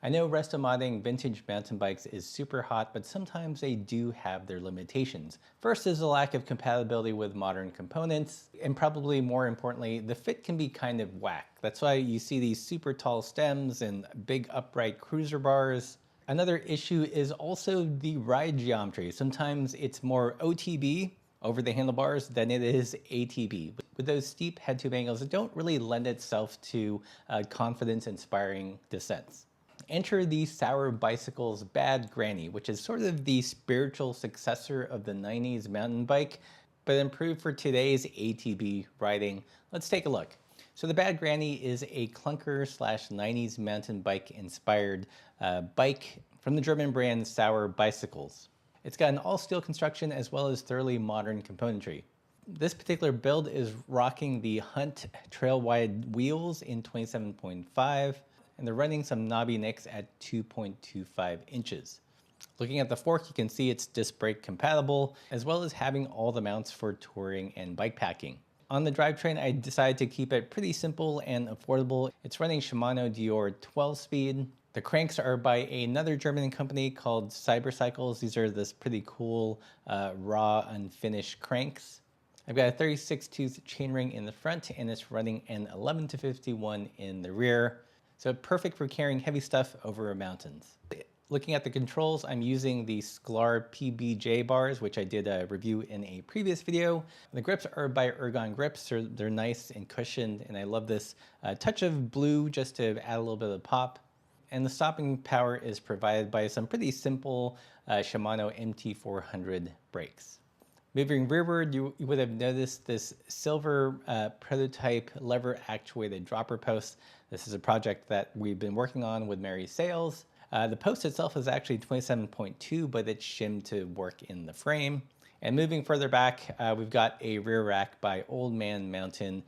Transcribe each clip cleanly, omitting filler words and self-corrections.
I know resto modding vintage mountain bikes is super hot, but sometimes they do have their limitations. First is the lack of compatibility with modern components, and probably more importantly, the fit can be kind of whack. That's why you see these super tall stems and big upright cruiser bars. Another issue is also the ride geometry. Sometimes it's more OTB, over the handlebars, than it is ATB. With those steep head tube angles, it don't really lend itself to confidence-inspiring descents. Enter the Sour Bicycle's Bad Granny, which is sort of the spiritual successor of the 90s mountain bike, but improved for today's ATB riding. Let's take a look. So the Bad Granny is a clunker / 90s mountain bike inspired bike from the German brand Sour Bicycles. It's got an all-steel construction as well as thoroughly modern componentry. This particular build is rocking the Hunt trail-wide wheels in 27.5, and they're running some knobby nicks at 2.25 inches. Looking at the fork, you can see it's disc brake compatible, as well as having all the mounts for touring and bikepacking. On the drivetrain, I decided to keep it pretty simple and affordable. It's running Shimano Dior 12-speed. The cranks are by another German company called Cybercycles. These are this pretty cool raw unfinished cranks. I've got a 36-tooth chainring in the front, and it's running an 11-51 in the rear. So perfect for carrying heavy stuff over mountains. Looking at the controls, I'm using the Sklar PBJ bars, which I did a review in a previous video. The grips are by Ergon Grips. They're nice and cushioned, and I love this touch of blue just to add a little bit of pop. And the stopping power is provided by some pretty simple Shimano MT400 brakes. Moving rearward, you would have noticed this silver prototype lever actuated dropper post. This is a project that we've been working on with Mary Sales. The post itself is actually 27.2, but it's shimmed to work in the frame. And moving further back, we've got a rear rack by Old Man Mountain.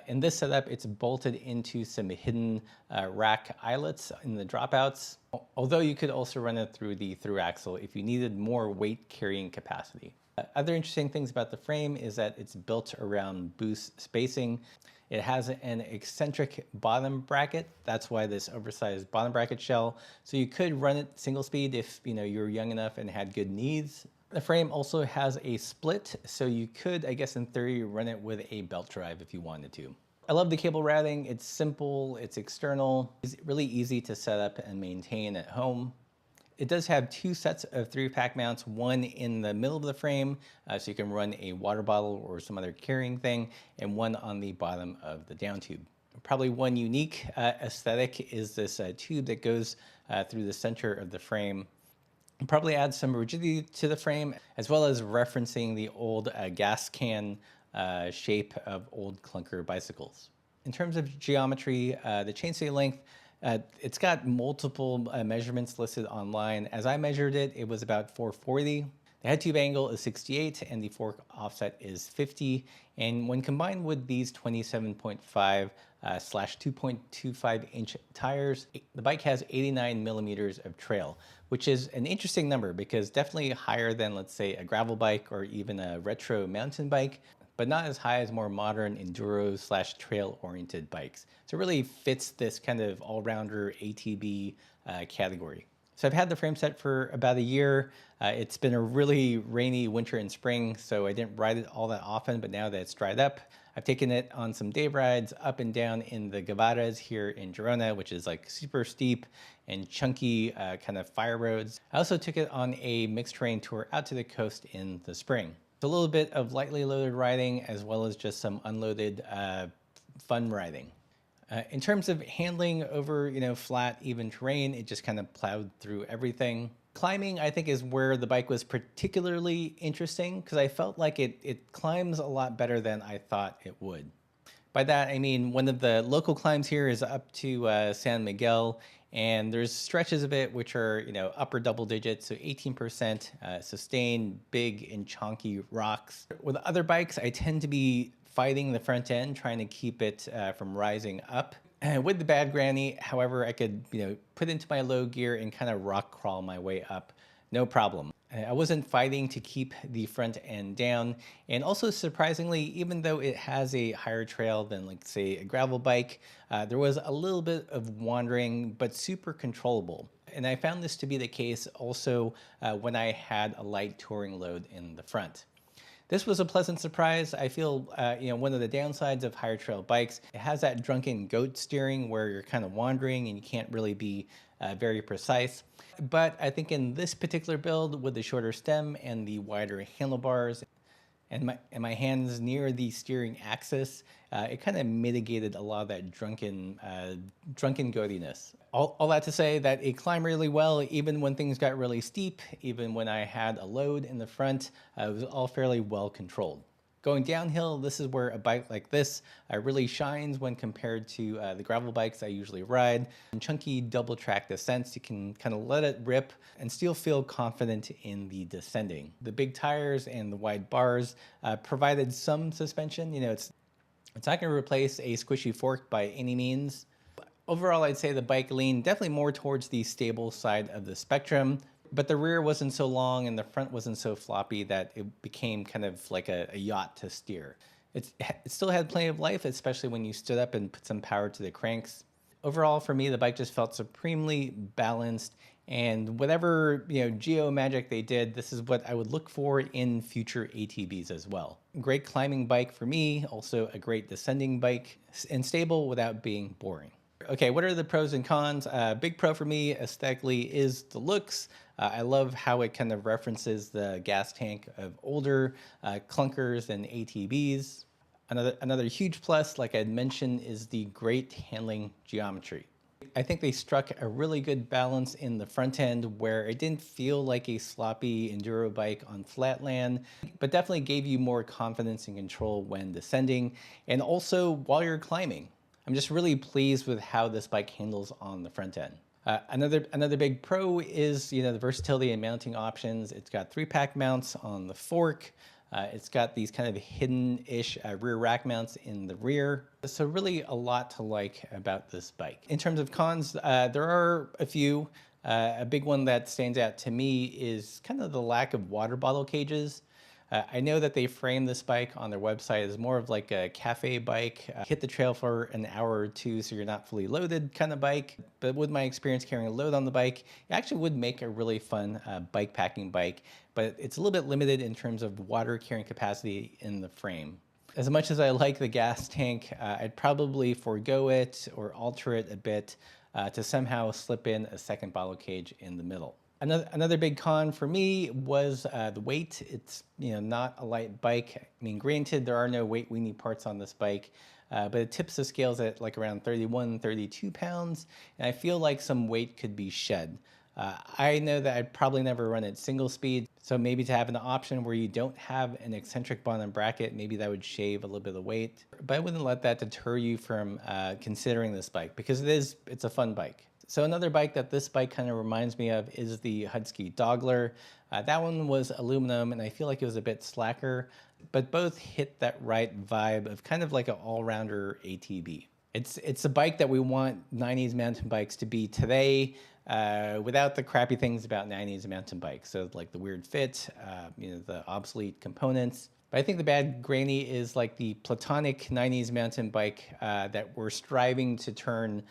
In this setup, it's bolted into some hidden rack eyelets in the dropouts, although you could also run it through the through axle if you needed more weight carrying capacity. Other interesting things about the frame is that it's built around boost spacing. It has an eccentric bottom bracket. That's why this oversized bottom bracket shell. So you could run it single speed if you're young enough and had good knees. The frame also has a split, so you could, I guess in theory, run it with a belt drive if you wanted to. I love the cable routing. It's simple, it's external. It's really easy to set up and maintain at home. It does have two sets of 3-pack mounts, one in the middle of the frame, so you can run a water bottle or some other carrying thing, and one on the bottom of the down tube. Probably one unique aesthetic is this tube that goes through the center of the frame. It probably adds some rigidity to the frame, as well as referencing the old gas can shape of old clunker bicycles. In terms of geometry, the chainstay length, it's got multiple measurements listed online. As I measured it, it was about 440. The head tube angle is 68 and the fork offset is 50. And when combined with these 27.5 / 2.25 inch tires, the bike has 89 millimeters of trail, which is an interesting number because definitely higher than, let's say, a gravel bike or even a retro mountain bike, but not as high as more modern enduro / trail oriented bikes. So it really fits this kind of all-rounder ATB category. So I've had the frame set for about a year. It's been a really rainy winter and spring, so I didn't ride it all that often, but now that it's dried up, I've taken it on some day rides up and down in the Gavadas here in Girona, which is like super steep and chunky kind of fire roads. I also took it on a mixed terrain tour out to the coast in the spring. A little bit of lightly loaded riding as well as just some unloaded fun riding. In terms of handling over flat, even terrain, it just kind of plowed through everything. Climbing, I think, is where the bike was particularly interesting because I felt like it climbs a lot better than I thought it would. By that, I mean one of the local climbs here is up to San Miguel, and there's stretches of it which are upper double digits, so 18% sustained, big and chunky rocks. With other bikes, I tend to be fighting the front end, trying to keep it from rising up. And with the Bad Granny, however, I could put into my low gear and kind of rock crawl my way up, no problem. I wasn't fighting to keep the front end down. And also surprisingly, even though it has a higher trail than like say a gravel bike, there was a little bit of wandering, but super controllable. And I found this to be the case also when I had a light touring load in the front. This was a pleasant surprise. I feel, one of the downsides of higher trail bikes, it has that drunken goat steering where you're kind of wandering and you can't really be very precise. But I think in this particular build with the shorter stem and the wider handlebars and my hands near the steering axis, it kind of mitigated a lot of that drunken goatiness. All that to say that it climbed really well, even when things got really steep, even when I had a load in the front, it was all fairly well controlled. Going downhill, this is where a bike like this really shines when compared to the gravel bikes I usually ride. In chunky double track descents, you can kind of let it rip and still feel confident in the descending. The big tires and the wide bars provided some suspension. It's not going to replace a squishy fork by any means. Overall, I'd say the bike leaned definitely more towards the stable side of the spectrum, but the rear wasn't so long and the front wasn't so floppy that it became kind of like a yacht to steer. It still had plenty of life, especially when you stood up and put some power to the cranks. Overall, for me, the bike just felt supremely balanced, and whatever geo magic they did, this is what I would look for in future ATBs as well. Great climbing bike for me, also a great descending bike, and stable without being boring. Okay, what are the pros and cons? Big pro for me aesthetically is the looks. I love how it kind of references the gas tank of older clunkers and ATBs. Another huge plus, like I had mentioned, is the great handling geometry. I think they struck a really good balance in the front end where it didn't feel like a sloppy enduro bike on flatland, but definitely gave you more confidence and control when descending and also while you're climbing. I'm just really pleased with how this bike handles on the front end. Another big pro is the versatility and mounting options. It's got 3-pack mounts on the fork. It's got these kind of hidden-ish rear rack mounts in the rear. So really a lot to like about this bike. In terms of cons, there are a few. A big one that stands out to me is kind of the lack of water bottle cages. I know that they frame this bike on their website as more of like a cafe bike, hit the trail for an hour or two so you're not fully loaded kind of bike. But with my experience carrying a load on the bike, it actually would make a really fun bike packing bike, but it's a little bit limited in terms of water carrying capacity in the frame. As much as I like the gas tank, I'd probably forego it or alter it a bit to somehow slip in a second bottle cage in the middle. Another big con for me was the weight. It's not a light bike. I mean, granted, there are no weight weenie parts on this bike, but it tips the scales at like around 31, 32 pounds, and I feel like some weight could be shed. I know that I'd probably never run it single speed, so maybe to have an option where you don't have an eccentric bottom bracket, maybe that would shave a little bit of weight. But I wouldn't let that deter you from considering this bike because it's a fun bike. So another bike that this bike kind of reminds me of is the Husky Dogler. That one was aluminum and I feel like it was a bit slacker, but both hit that right vibe of kind of like an all-rounder ATB. It's a bike that we want 90s mountain bikes to be today, without the crappy things about 90s mountain bikes. So like the weird fit, the obsolete components. But I think the bad granny is like the platonic 90s mountain bike that we're striving to turn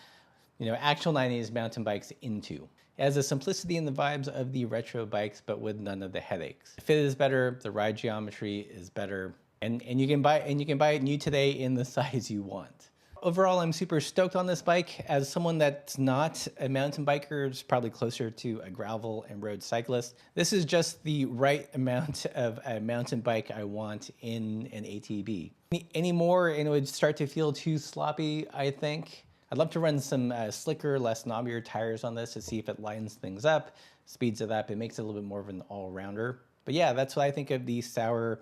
actual 90s mountain bikes into. It has the simplicity and the vibes of the retro bikes, but with none of the headaches. The fit is better, the ride geometry is better, and you can buy it new today in the size you want. Overall, I'm super stoked on this bike. As someone that's not a mountain biker, it's probably closer to a gravel and road cyclist. This is just the right amount of a mountain bike I want in an ATB. Any more and it would start to feel too sloppy, I think. I'd love to run some slicker, less knobbier tires on this to see if it lightens things up, speeds it up, it makes it a little bit more of an all-rounder. But yeah, that's what I think of the sour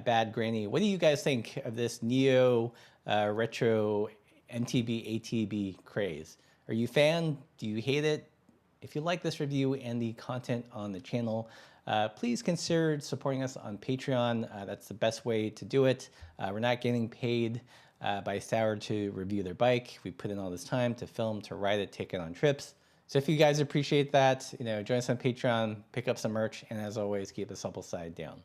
bad granny. What do you guys think of this neo retro MTB ATB craze? Are you a fan? Do you hate it? If you like this review and the content on the channel, please consider supporting us on Patreon. That's the best way to do it. We're not getting paid by Sour to review their bike. We put in all this time to film, to ride it, take it on trips. So if you guys appreciate that, join us on Patreon, pick up some merch, and as always, keep the supple side down.